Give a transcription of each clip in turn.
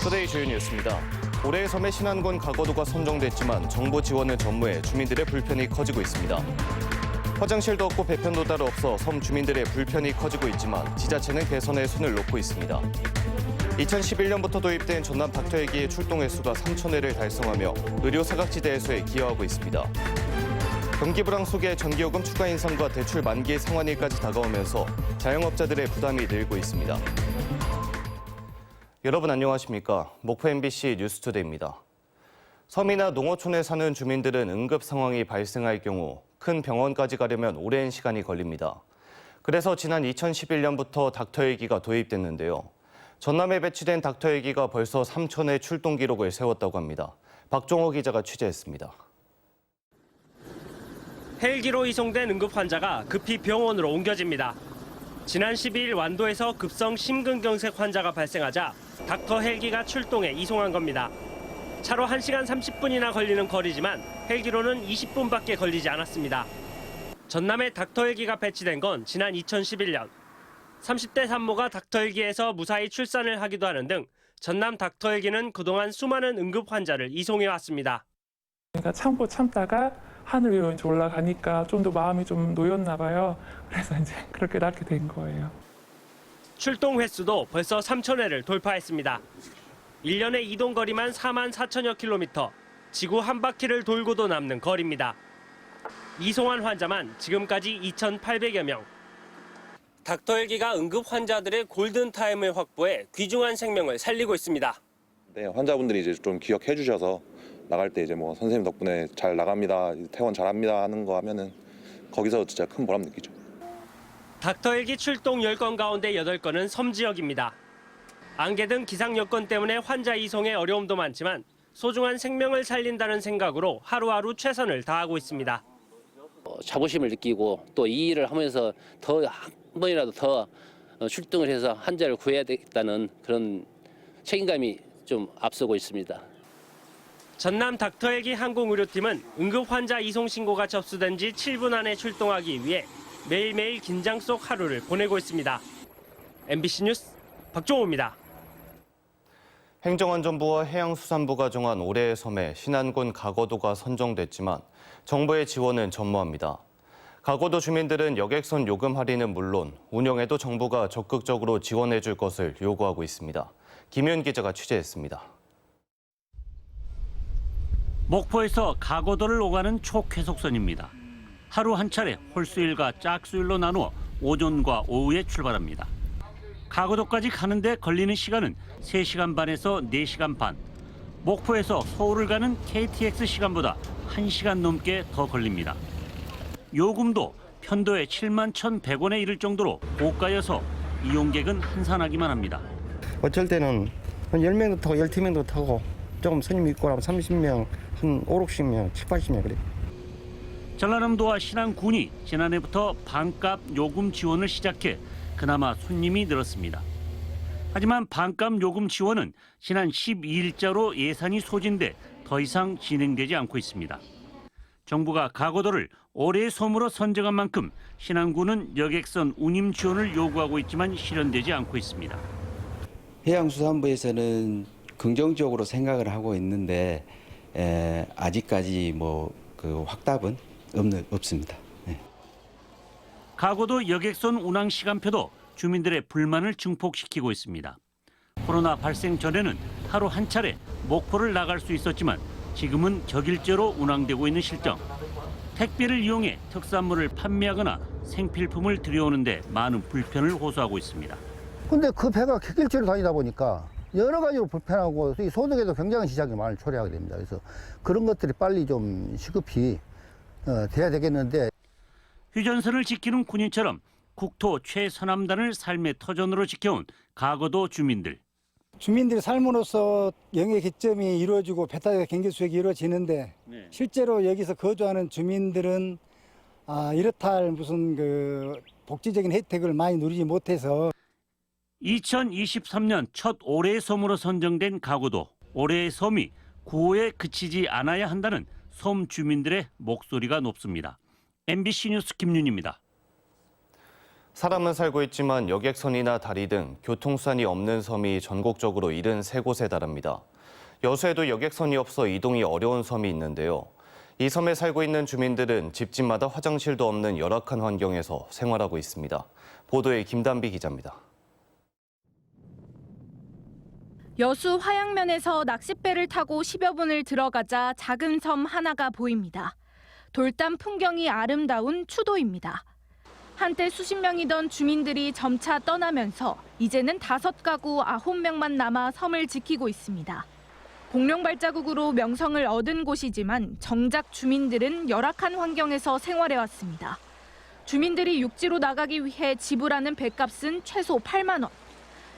뉴스투데이 주요 뉴스입니다. 올해의 섬의 신안군 가거도가 선정됐지만 정부 지원을 전무해 주민들의 불편이 커지고 있습니다. 화장실도 없고 배편도 따로 없어 섬 주민들의 불편이 커지고 있지만 지자체는 개선에 손을 놓고 있습니다. 2011년부터 도입된 전남 닥터헬기의 출동 횟수가 3,000회를 달성하며 의료 사각지대 해소에 기여하고 있습니다. 경기 불황 속에 전기요금 추가 인상과 대출 만기 상환일까지 다가오면서 자영업자들의 부담이 늘고 있습니다. 여러분 안녕하십니까? 목포 MBC 뉴스투데이입니다. 섬이나 농어촌에 사는 주민들은 응급 상황이 발생할 경우 큰 병원까지 가려면 오랜 시간이 걸립니다. 그래서 지난 2011년부터 닥터헬기가 도입됐는데요. 전남에 배치된 닥터헬기가 벌써 3,000회 출동 기록을 세웠다고 합니다. 박종호 기자가 취재했습니다. 헬기로 이송된 응급 환자가 급히 병원으로 옮겨집니다. 지난 12일 완도에서 급성 심근경색 환자가 발생하자 닥터 헬기가 출동해 이송한 겁니다. 차로 1시간 30분이나 걸리는 거리지만 헬기로는 20분밖에 걸리지 않았습니다. 전남에 닥터 헬기가 배치된 건 지난 2011년. 30대 산모가 닥터 헬기에서 무사히 출산을 하기도 하는 등 전남 닥터 헬기는 그동안 수많은 응급 환자를 이송해 왔습니다. 그러니까 참다가 하늘 위로 이제 올라가니까 좀 더 마음이 좀 놓였나 봐요. 그래서 이제 그렇게 낳게 된 거예요. 출동 횟수도 벌써 3,000회를 돌파했습니다. 1년의 이동 거리만 4만 4천여 킬로미터, 지구 한 바퀴를 돌고도 남는 거리입니다. 이송한 환자만 지금까지 2,800여 명. 닥터 헬기가 응급 환자들의 골든 타임을 확보해 귀중한 생명을 살리고 있습니다. 네, 환자분들이 이제 좀 기억해 주셔서 나갈 때 이제 뭐 선생님 덕분에 잘 나갑니다, 퇴원 잘합니다 하는 거 하면은 거기서 진짜 큰 보람 느끼죠. 닥터 헬기 출동 10건 가운데 8건은 섬 지역입니다. 안개 등 기상 여건 때문에 환자 이송에 어려움도 많지만 소중한 생명을 살린다는 생각으로 하루하루 최선을 다하고 있습니다. 자부심을 느끼고 또 이 일을 하면서 더 한 번이라도 더 출동을 해서 환자를 구해야 되겠다는 그런 책임감이 좀 앞서고 있습니다. 전남 닥터 헬기 항공의료팀은 응급 환자 이송 신고가 접수된 지 7분 안에 출동하기 위해 매일매일 긴장 속 하루를 보내고 있습니다. MBC 뉴스 박종호입니다. 행정안전부와 해양수산부가 정한 올해의 섬에 신안군 가거도가 선정됐지만 정부의 지원은 전무합니다. 가거도 주민들은 여객선 요금 할인은 물론 운영에도 정부가 적극적으로 지원해 줄 것을 요구하고 있습니다. 김윤 기자가 취재했습니다. 목포에서 가거도를 오가는 초쾌속선입니다. 하루 한 차례 홀수일과 짝수일로 나누어 오전과 오후에 출발합니다. 가거도까지 가는데 걸리는 시간은 3시간 반에서 4시간 반. 목포에서 서울을 가는 KTX 시간보다 1시간 넘게 더 걸립니다. 요금도 편도에 71,100원에 이를 정도로 고가여서 이용객은 한산하기만 합니다. 어쩔 때는 한 10명도 타고 12명도 타고 조금 손님 있고 나면 30명, 한 5, 60명, 7, 80명 그래. 전라남도와 신안군이 지난해부터 반값 요금 지원을 시작해 그나마 손님이 늘었습니다. 하지만 반값 요금 지원은 지난 12일자로 예산이 소진돼 더 이상 진행되지 않고 있습니다. 정부가 가거도를 올해의 섬으로 선정한 만큼 신안군은 여객선 운임 지원을 요구하고 있지만 실현되지 않고 있습니다. 해양수산부에서는 긍정적으로 생각을 하고 있는데 아직까지 그 확답은 없습니다. 네. 가거도 여객선 운항 시간표도 주민들의 불만을 증폭시키고 있습니다. 코로나 발생 전에는 하루 한 차례 목포를 나갈 수 있었지만 지금은 격일제로 운항되고 있는 실정. 택배를 이용해 특산물을 판매하거나 생필품을 들여오는데 많은 불편을 호소하고 있습니다. 근데 그 배가 객길지로 다니다 보니까 여러 가지로 불편하고 이 소득에도 굉장히 지장이 많이 초래하게 됩니다. 그래서 그런 것들이 빨리 좀 시급히 돼야 되겠는데. 휴전선을 지키는 군인처럼 국토 최서남단을 삶의 터전으로 지켜온 가거도 주민들. 주민들의 삶으로서 영의 기점이 이루어지고 배타적 경제 수익이 이루어지는데 실제로 여기서 거주하는 주민들은 이렇다 할 무슨 그 복지적인 혜택을 많이 누리지 못해서 2023년 첫 올해의 섬으로 선정된 가거도. 올해의 섬이 구호에 그치지 않아야 한다는 섬 주민들의 목소리가 높습니다. MBC 뉴스 김윤입니다. 사람은 살고 있지만 여객선이나 다리 등 교통수단이 없는 섬이 전국적으로 73곳에 달합니다. 여수에도 여객선이 없어 이동이 어려운 섬이 있는데요. 이 섬에 살고 있는 주민들은 집집마다 화장실도 없는 열악한 환경에서 생활하고 있습니다. 보도에 김단비 기자입니다. 여수 화양면에서 낚싯배를 타고 10여 분을 들어가자 작은 섬 하나가 보입니다. 돌담 풍경이 아름다운 추도입니다. 한때 수십 명이던 주민들이 점차 떠나면서 이제는 5가구 9명만 남아 섬을 지키고 있습니다. 공룡 발자국으로 명성을 얻은 곳이지만 정작 주민들은 열악한 환경에서 생활해왔습니다. 주민들이 육지로 나가기 위해 지불하는 배값은 최소 8만 원.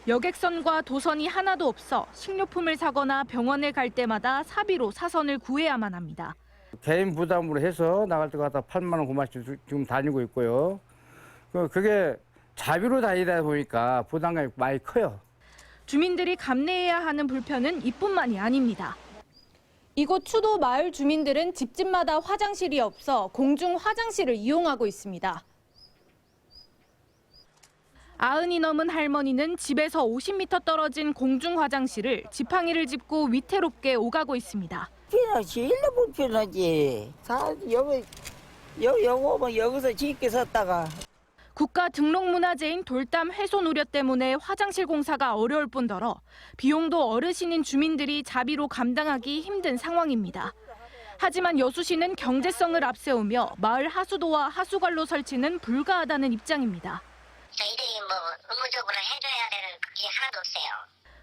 여객선과 도선이 하나도 없어 식료품을 사거나 병원에 갈 때마다 사비로 사선을 구해야만 합니다. 개인 부담으로 해서 나갈 때 갖다 8만 원, 9만 원씩 지금 다니고 있고요. 그게 자비로 다니다 보니까 부담감이 많이 커요. 주민들이 감내해야 하는 불편은 이뿐만이 아닙니다. 이곳 추도 마을 주민들은 집집마다 화장실이 없어 공중 화장실을 이용하고 있습니다. 90이 넘은 할머니는 집에서 50m 떨어진 공중 화장실을 지팡이를 짚고 위태롭게 오가고 있습니다. 불편하지, 일로 불편하지. 다 요거 여기서 짓게 섰다가. 국가 등록문화재인 돌담 훼손 우려 때문에 화장실 공사가 어려울 뿐더러 비용도 어르신인 주민들이 자비로 감당하기 힘든 상황입니다. 하지만 여수시는 경제성을 앞세우며 마을 하수도와 하수관로 설치는 불가하다는 입장입니다. 저희들이 의무적으로 해줘야 되는 게 하나도 없어요.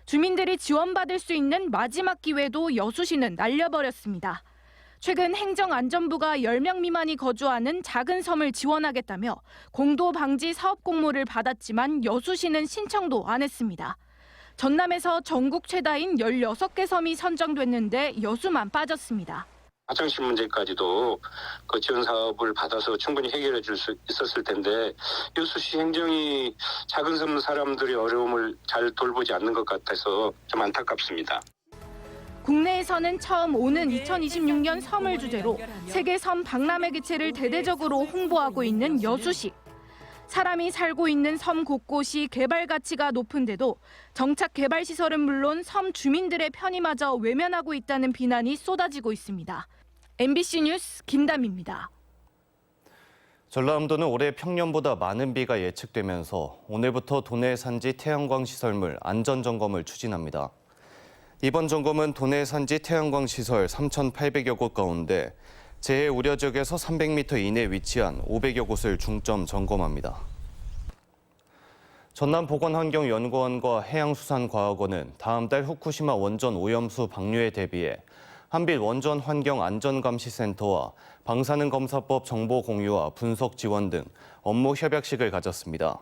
주민들이 지원받을 수 있는 마지막 기회도 여수시는 날려버렸습니다. 최근 행정안전부가 10명 미만이 거주하는 작은 섬을 지원하겠다며 공도 방지 사업 공모를 받았지만 여수시는 신청도 안 했습니다. 전남에서 전국 최다인 16개 섬이 선정됐는데 여수만 빠졌습니다. 화장실 문제까지도 그 지원 사업을 받아서 충분히 해결해 줄 수 있었을 텐데 여수시 행정이 작은 섬 사람들의 어려움을 잘 돌보지 않는 것 같아서 좀 안타깝습니다. 국내에서는 처음 오는 2026년 섬을 주제로 세계 섬 박람회 개최를 대대적으로 홍보하고 있는 여수시. 사람이 살고 있는 섬 곳곳이 개발 가치가 높은데도 정착 개발 시설은 물론 섬 주민들의 편의마저 외면하고 있다는 비난이 쏟아지고 있습니다. MBC 뉴스 김담입니다. 전라남도는 올해 평년보다 많은 비가 예측되면서 오늘부터 도내 산지 태양광 시설물 안전 점검을 추진합니다. 이번 점검은 도내 산지 태양광 시설 3,800여 곳 가운데 재해 우려 지역에서 300m 이내 위치한 500여 곳을 중점 점검합니다. 전남보건환경연구원과 해양수산과학원은 다음 달 후쿠시마 원전 오염수 방류에 대비해 한빛 원전 환경 안전감시센터와 방사능 검사법 정보 공유와 분석 지원 등 업무 협약식을 가졌습니다.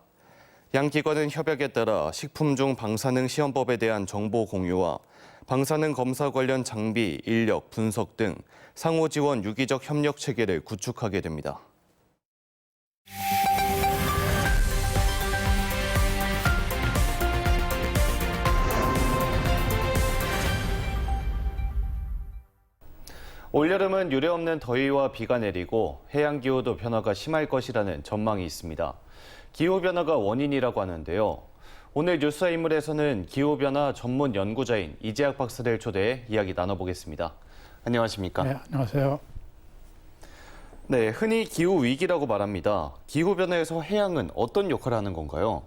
양 기관은 협약에 따라 식품 중 방사능 시험법에 대한 정보 공유와 방사능 검사 관련 장비, 인력, 분석 등 상호 지원 유기적 협력 체계를 구축하게 됩니다. 올여름은 유례없는 더위와 비가 내리고 해양기후도 변화가 심할 것이라는 전망이 있습니다. 기후변화가 원인이라고 하는데요. 오늘 뉴스와 인물에서는 기후변화 전문 연구자인 이재학 박사를 초대해 이야기 나눠보겠습니다. 안녕하십니까? 네, 안녕하세요. 네, 흔히 기후위기라고 말합니다. 기후변화에서 해양은 어떤 역할을 하는 건가요?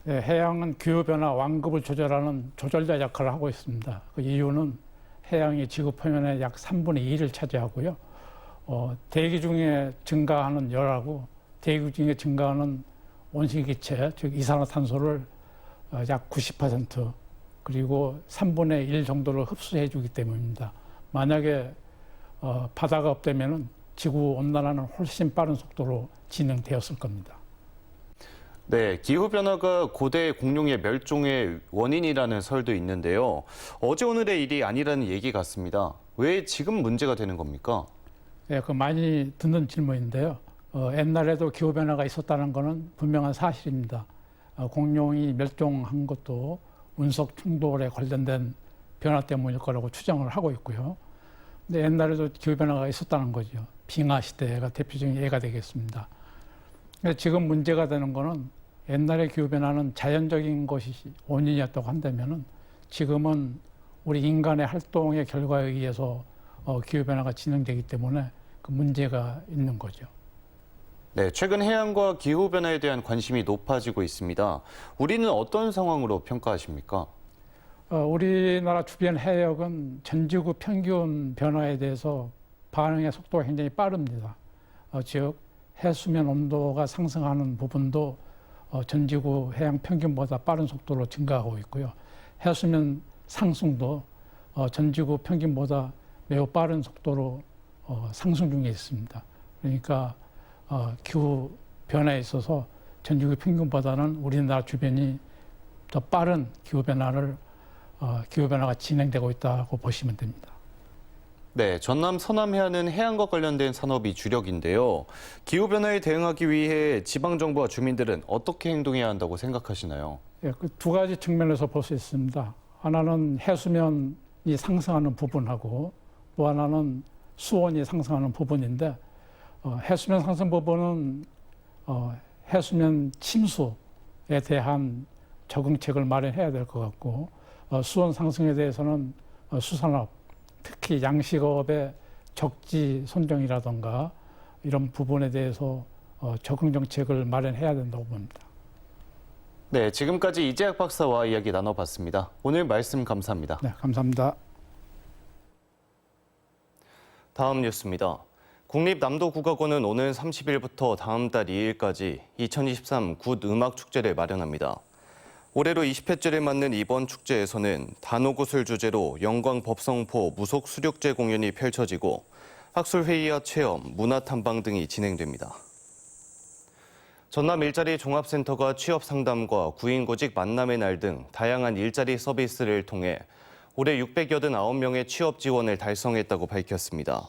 네, 해양은 기후변화 완급을 조절하는 조절자 역할을 하고 있습니다. 그 이유는 해양이 지구 표면의 약 3분의 2를 차지하고요. 대기 중에 증가하는 열하고 대기 중에 증가하는 온실기체, 즉 이산화탄소를 약 90% 그리고 3분의 1 정도를 흡수해 주기 때문입니다. 만약에 바다가 없다면 지구 온난화는 훨씬 빠른 속도로 진행되었을 겁니다. 네, 기후변화가 고대 공룡의 멸종의 원인이라는 설도 있는데요. 어제 오늘의 일이 아니라는 얘기 같습니다. 왜 지금 문제가 되는 겁니까? 네, 그 많이 듣는 질문인데요. 옛날에도 기후변화가 있었다는 것은 분명한 사실입니다. 공룡이 멸종한 것도 운석 충돌에 관련된 변화 때문일 거라고 추정을 하고 있고요. 근데 옛날에도 기후변화가 있었다는 거죠. 빙하 시대가 대표적인 예가 되겠습니다. 지금 문제가 되는 것은 옛날의 기후변화는 자연적인 것이 원인이었다고 한다면은 지금은 우리 인간의 활동의 결과에 의해서 기후변화가 진행되기 때문에 그 문제가 있는 거죠. 네, 최근 해양과 기후변화에 대한 관심이 높아지고 있습니다. 우리는 어떤 상황으로 평가하십니까? 우리나라 주변 해역은 전지구 평균 변화에 대해서 반응의 속도가 굉장히 빠릅니다. 즉 해수면 온도가 상승하는 부분도 전지구 해양 평균보다 빠른 속도로 증가하고 있고요. 해수면 상승도 전지구 평균보다 매우 빠른 속도로 상승 중에 있습니다. 그러니까 기후 변화에 있어서 전지구 평균보다는 우리나라 주변이 더 빠른 기후변화가 진행되고 있다고 보시면 됩니다. 네, 전남 서남 해안은 해양과 관련된 산업이 주력인데요. 기후변화에 대응하기 위해 지방정부와 주민들은 어떻게 행동해야 한다고 생각하시나요? 예, 그 두 가지 측면에서 볼 수 있습니다. 하나는 해수면이 상승하는 부분하고 또 하나는 수온이 상승하는 부분인데 해수면 상승 부분은 해수면 침수에 대한 적응책을 마련해야 될 것 같고 수온 상승에 대해서는 수산업, 특히 양식업의 적지 선정이라든가 이런 부분에 대해서 적응 정책을 마련해야 된다고 봅니다. 네, 지금까지 이재학 박사와 이야기 나눠봤습니다. 오늘 말씀 감사합니다. 네, 감사합니다. 다음 뉴스입니다. 국립남도국악원은 오늘 30일부터 다음 달 2일까지 2023 굿 음악축제를 마련합니다. 올해로 20회째를 맞는 이번 축제에서는 단오굿을 주제로 영광법성포 무속수륙제 공연이 펼쳐지고 학술회의와 체험, 문화탐방 등이 진행됩니다. 전남 일자리 종합센터가 취업상담과 구인구직 만남의 날 등 다양한 일자리 서비스를 통해 올해 689명의 취업 지원을 달성했다고 밝혔습니다.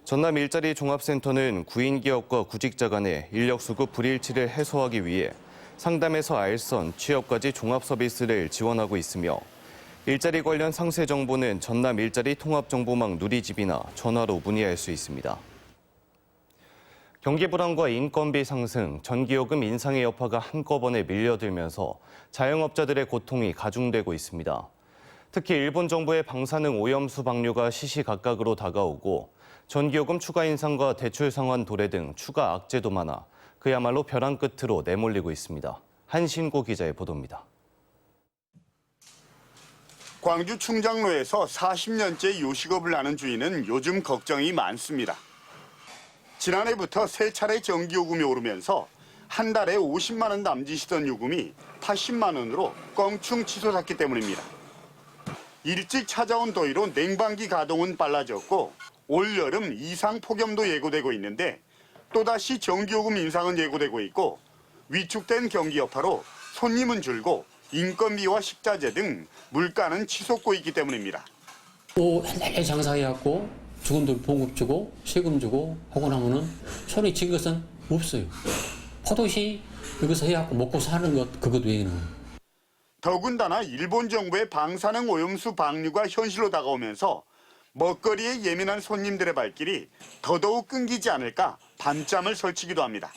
전남 일자리 종합센터는 구인기업과 구직자 간의 인력수급 불일치를 해소하기 위해 상담에서 알선, 취업까지 종합 서비스를 지원하고 있으며 일자리 관련 상세 정보는 전남 일자리 통합정보망 누리집이나 전화로 문의할 수 있습니다. 경기 불안과 인건비 상승, 전기요금 인상의 여파가 한꺼번에 밀려들면서 자영업자들의 고통이 가중되고 있습니다. 특히 일본 정부의 방사능 오염수 방류가 시시각각으로 다가오고 전기요금 추가 인상과 대출 상환 도래 등 추가 악재도 많아 그야말로 벼랑 끝으로 내몰리고 있습니다. 한신고 기자의 보도입니다. 광주 충장로에서 40년째 요식업을 하는 주인은 요즘 걱정이 많습니다. 지난해부터 3차례 전기요금이 오르면서 한 달에 50만 원 남짓이던 요금이 80만 원으로 껑충 치솟았기 때문입니다. 일찍 찾아온 더위로 냉방기 가동은 빨라졌고 올 여름 이상 폭염도 예고되고 있는데 또다시 전기요금 인상은 예고되고 있고 위축된 경기 여파로 손님은 줄고 인건비와 식자재 등 물가는 치솟고 있기 때문입니다. 또 헬레 장사해갖고 직원들 봉급 주고 세금 주고 하고 나면은 손에 쥔 것은 없어요. 포도시 여기서 해갖고 먹고 사는 것 그것 외에는. 더군다나 일본 정부의 방사능 오염수 방류가 현실로 다가오면서 먹거리에 예민한 손님들의 발길이 더더욱 끊기지 않을까 밤잠을 설치기도 합니다.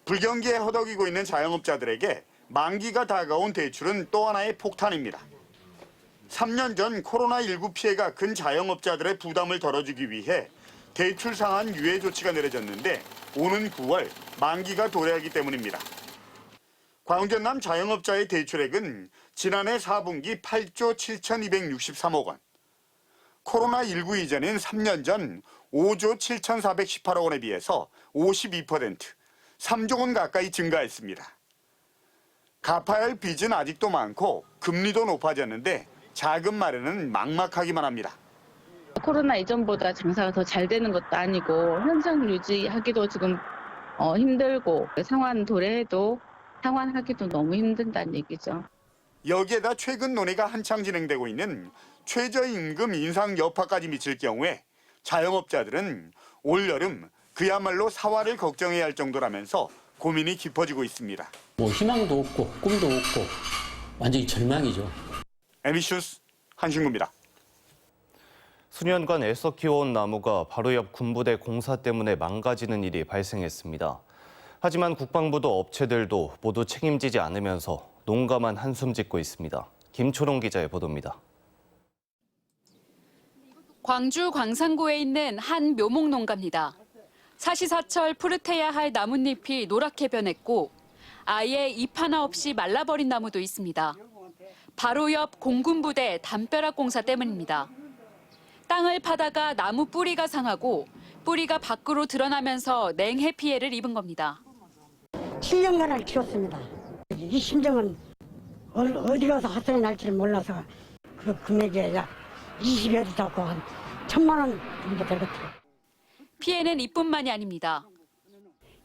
불경기에 허덕이고 있는 자영업자들에게 만기가 다가온 대출은 또 하나의 폭탄입니다. 3년 전 코로나19 피해가 큰 자영업자들의 부담을 덜어주기 위해 대출 상한 유예 조치가 내려졌는데 오는 9월 만기가 도래하기 때문입니다. 광전남 자영업자의 대출액은 지난해 4분기 8조 7,263억 원, 코로나19 이전인 3년 전 5조 7,418억 원에 비해서 52%, 3조 원 가까이 증가했습니다. 갚아야 할 빚은 아직도 많고 금리도 높아졌는데 자금 마련은 막막하기만 합니다. 코로나 이전보다 장사가 더 잘 되는 것도 아니고 현상 유지하기도 지금 힘들고 상환 도래해도 상환하기도 너무 힘든다는 얘기죠. 여기에다 최근 논의가 한창 진행되고 있는 최저임금 인상 여파까지 미칠 경우에 자영업자들은 올여름 그야말로 사활을 걱정해야 할 정도라면서 고민이 깊어지고 있습니다. 뭐 희망도 없고 꿈도 없고 완전히 절망이죠. MBC 뉴스 한신구입니다. 수년간 애써 키워온 나무가 바로 옆 군부대 공사 때문에 망가지는 일이 발생했습니다. 하지만 국방부도 업체들도 모두 책임지지 않으면서 농가만 한숨 짓고 있습니다. 김초롱 기자의 보도입니다. 광주 광산구에 있는 한 묘목 농가입니다. 사시사철 푸릇해야 할 나뭇잎이 노랗게 변했고 아예 잎 하나 없이 말라버린 나무도 있습니다. 바로 옆 공군부대 담벼락 공사 때문입니다. 땅을 파다가 나무 뿌리가 상하고 뿌리가 밖으로 드러나면서 냉해 피해를 입은 겁니다. 7년간을 키웠습니다. 이 심정은 어디 가서 헛소리 날지를 몰라서 그 금액이 약 20여도 잡고 한 1,000만 원 정도 되거든요. 피해는 이뿐만이 아닙니다.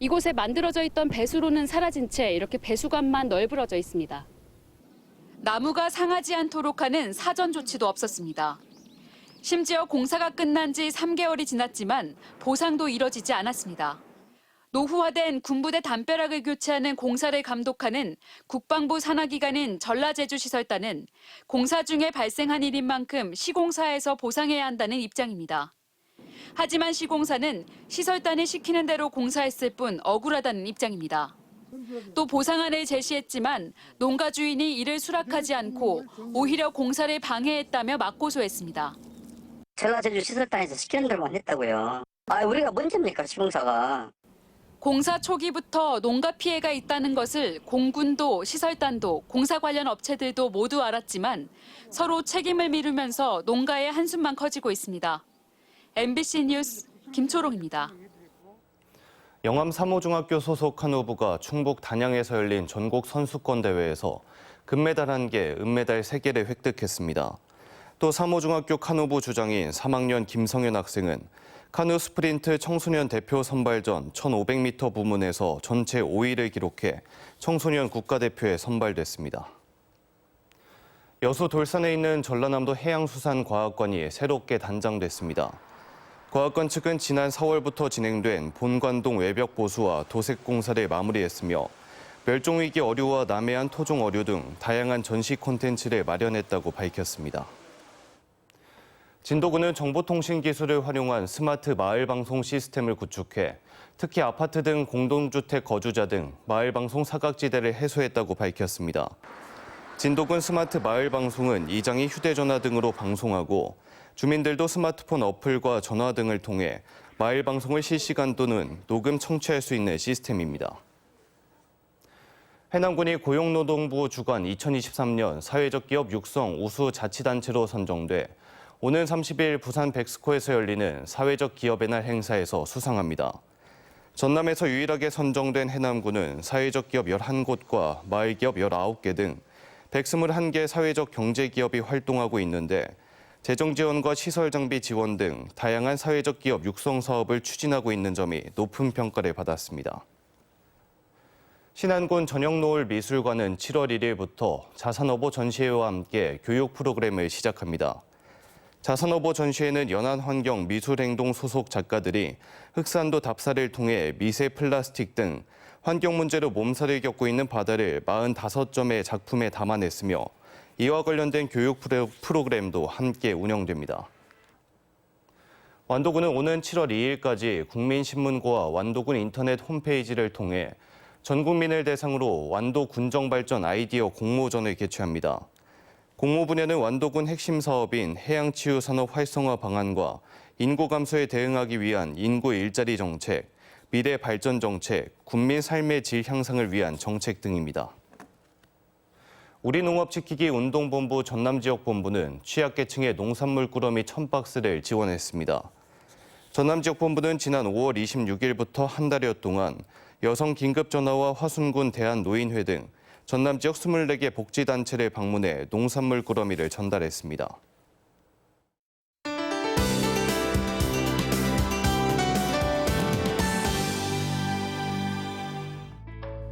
이곳에 만들어져 있던 배수로는 사라진 채 이렇게 배수관만 널브러져 있습니다. 나무가 상하지 않도록 하는 사전 조치도 없었습니다. 심지어 공사가 끝난 지 3개월이 지났지만 보상도 이뤄지지 않았습니다. 노후화된 군부대 담벼락을 교체하는 공사를 감독하는 국방부 산하기관인 전라제주시설단은 공사 중에 발생한 일인 만큼 시공사에서 보상해야 한다는 입장입니다. 하지만 시공사는 시설단이 시키는 대로 공사했을 뿐 억울하다는 입장입니다. 또 보상안을 제시했지만 농가 주인이 이를 수락하지 않고 오히려 공사를 방해했다며 맞고소했습니다. 전라제주 시설단에서 시키는 대로만 했다고요. 우리가 문제입니까, 시공사가. 공사 초기부터 농가 피해가 있다는 것을 공군도 시설단도 공사 관련 업체들도 모두 알았지만 서로 책임을 미루면서 농가의 한숨만 커지고 있습니다. MBC 뉴스 김초롱입니다. 영암 3호중학교 소속 한우부가 충북 단양에서 열린 전국 선수권 대회에서 금메달 1개, 은메달 3개를 획득했습니다. 또 3호중학교 카누부 주장인 3학년 김성현 학생은 카누 스프린트 청소년 대표 선발전 1500m 부문에서 전체 5위를 기록해 청소년 국가대표에 선발됐습니다. 여수 돌산에 있는 전라남도 해양수산과학관이 새롭게 단장됐습니다. 과학관 측은 지난 4월부터 진행된 본관동 외벽 보수와 도색 공사를 마무리했으며 멸종위기 어류와 남해안 토종 어류 등 다양한 전시 콘텐츠를 마련했다고 밝혔습니다. 진도구는 정보통신 기술을 활용한 스마트 마을 방송 시스템을 구축해 특히 아파트 등 공동주택 거주자 등 마을 방송 사각지대를 해소했다고 밝혔습니다. 진도군 스마트 마을 방송은 이장이 휴대전화 등으로 방송하고 주민들도 스마트폰 어플과 전화 등을 통해 마을 방송을 실시간 또는 녹음 청취할 수 있는 시스템입니다. 해남군이 고용노동부 주관 2023년 사회적 기업 육성 우수 자치단체로 선정돼 오는 30일 부산 백스코에서 열리는 사회적 기업의 날 행사에서 수상합니다. 전남에서 유일하게 선정된 해남군은 사회적 기업 11곳과 마을 기업 19개 등 121개 사회적 경제기업이 활동하고 있는데 재정 지원과 시설 장비 지원 등 다양한 사회적 기업 육성 사업을 추진하고 있는 점이 높은 평가를 받았습니다. 신안군 전형노을미술관은 7월 1일부터 자산어보 전시회와 함께 교육 프로그램을 시작합니다. 자산어보 전시회는 연안환경미술행동 소속 작가들이 흑산도 답사를 통해 미세 플라스틱 등 환경 문제로 몸살을 겪고 있는 바다를 45점의 작품에 담아냈으며 이와 관련된 교육 프로그램도 함께 운영됩니다. 완도군은 오는 7월 2일까지 국민신문고와 완도군 인터넷 홈페이지를 통해 전 국민을 대상으로 완도 군정발전 아이디어 공모전을 개최합니다. 공모 분야는 완도군 핵심 사업인 해양치유산업 활성화 방안과 인구 감소에 대응하기 위한 인구 일자리 정책, 미래 발전 정책, 국민 삶의 질 향상을 위한 정책 등입니다. 우리농업지키기 운동본부 전남지역본부는 취약계층의 농산물 꾸러미 1000박스를 지원했습니다. 전남지역본부는 지난 5월 26일부터 한 달여 동안 여성 긴급전화와 화순군 대한노인회 등 전남 지역 24개 복지단체를 방문해 농산물 꾸러미를 전달했습니다.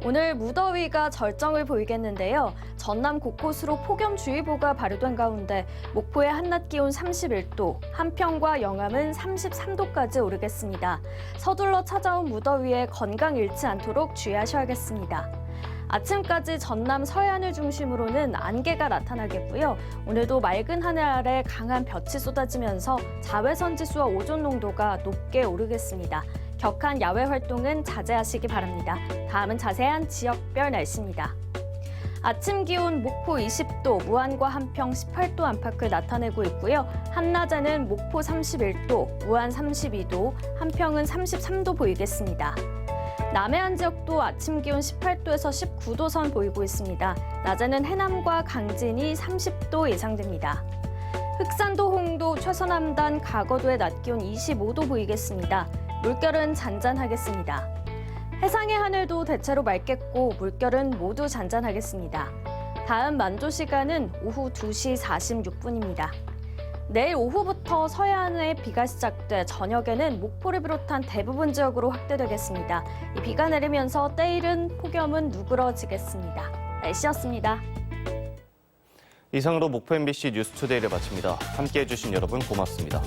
오늘 무더위가 절정을 보이겠는데요. 전남 곳곳으로 폭염주의보가 발효된 가운데 목포의 한낮 기온 31도, 한평과 영암은 33도까지 오르겠습니다. 서둘러 찾아온 무더위에 건강 잃지 않도록 주의하셔야겠습니다. 아침까지 전남 서해안을 중심으로는 안개가 나타나겠고요. 오늘도 맑은 하늘 아래 강한 볕이 쏟아지면서 자외선 지수와 오존 농도가 높게 오르겠습니다. 격한 야외 활동은 자제하시기 바랍니다. 다음은 자세한 지역별 날씨입니다. 아침 기온 목포 20도, 무안과 한평 18도 안팎을 나타내고 있고요. 한낮에는 목포 31도, 무안 32도, 한평은 33도 보이겠습니다. 남해안 지역도 아침 기온 18도에서 19도 선 보이고 있습니다. 낮에는 해남과 강진이 30도 예상됩니다. 흑산도, 홍도, 최서남단, 가거도의 낮 기온 25도 보이겠습니다. 물결은 잔잔하겠습니다. 해상의 하늘도 대체로 맑겠고 물결은 모두 잔잔하겠습니다. 다음 만조 시간은 오후 2시 46분입니다. 내일 오후부터 서해안에 비가 시작돼 저녁에는 목포를 비롯한 대부분 지역으로 확대되겠습니다. 이 비가 내리면서 때일은 폭염은 누그러지겠습니다. 날씨였습니다. 이상으로 목포 MBC 뉴스투데이를 마칩니다. 함께해 주신 여러분 고맙습니다.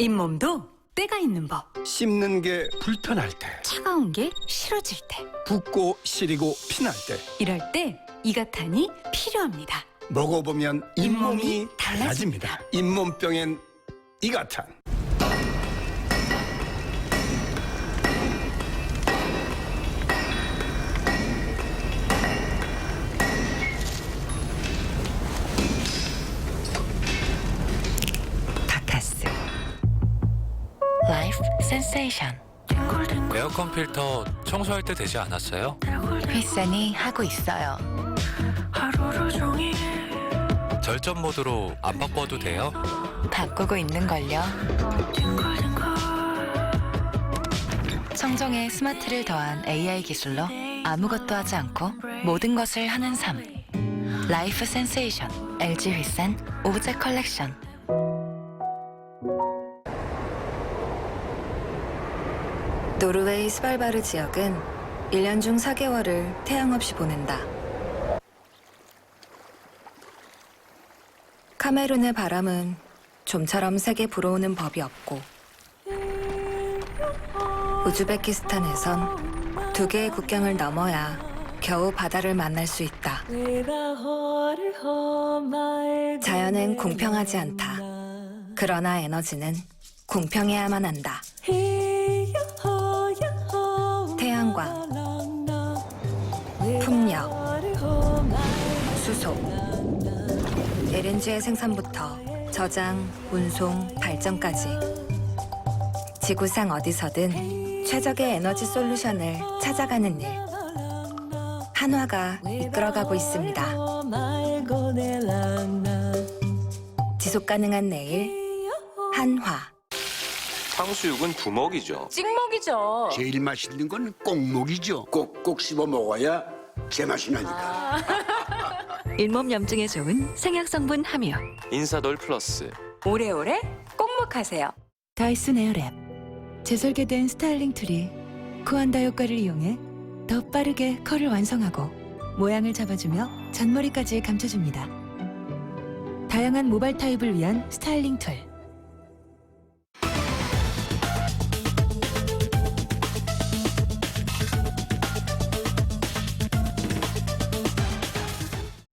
잇몸도 때가 있는 법. 씹는 게 불편할 때, 차가운 게 싫어질 때, 붓고 시리고 피날 때, 이럴 때 이가탄이 필요합니다. 먹어보면 잇몸이 달라집니다. 잇몸병엔 이가탄. 바카스 라이프 센세이션. 에어컨 필터 청소할 때 되지 않았어요? 휘산이 하고 있어요. 하루를 종일 절전 모드로 안 바꿔도 돼요? 바꾸고 있는걸요. 청정에 스마트를 더한 AI 기술로 아무것도 하지 않고 모든 것을 하는 삶. 라이프 센세이션 LG 휘산 오브제 컬렉션. 노르웨이 스발바르 지역은 1년 중 4개월을 태양 없이 보낸다. 카메룬의 바람은 좀처럼 세게 불어오는 법이 없고, 우즈베키스탄에선 2개의 국경을 넘어야 겨우 바다를 만날 수 있다. 자연은 공평하지 않다. 그러나 에너지는 공평해야만 한다. 태양광, 풍력, 수소, LNG의 생산부터 저장, 운송, 발전까지 지구상 어디서든 최적의 에너지 솔루션을 찾아가는 일. 한화가 이끌어가고 있습니다. 지속가능한 내일, 한화. 탕수육은 부먹이죠. 찍먹이죠. 제일 맛있는 건 꼭먹이죠. 꼭꼭 씹어 먹어야 제맛이 나니까. 잇몸 염증에 좋은 생약 성분 함유. 인사돌 플러스. 오래오래 꼭먹하세요. 다이슨 에어랩. 재설계된 스타일링 툴이 코안다 효과를 이용해 더 빠르게 컬을 완성하고 모양을 잡아주며 잔머리까지 감춰줍니다. 다양한 모발 타입을 위한 스타일링 툴.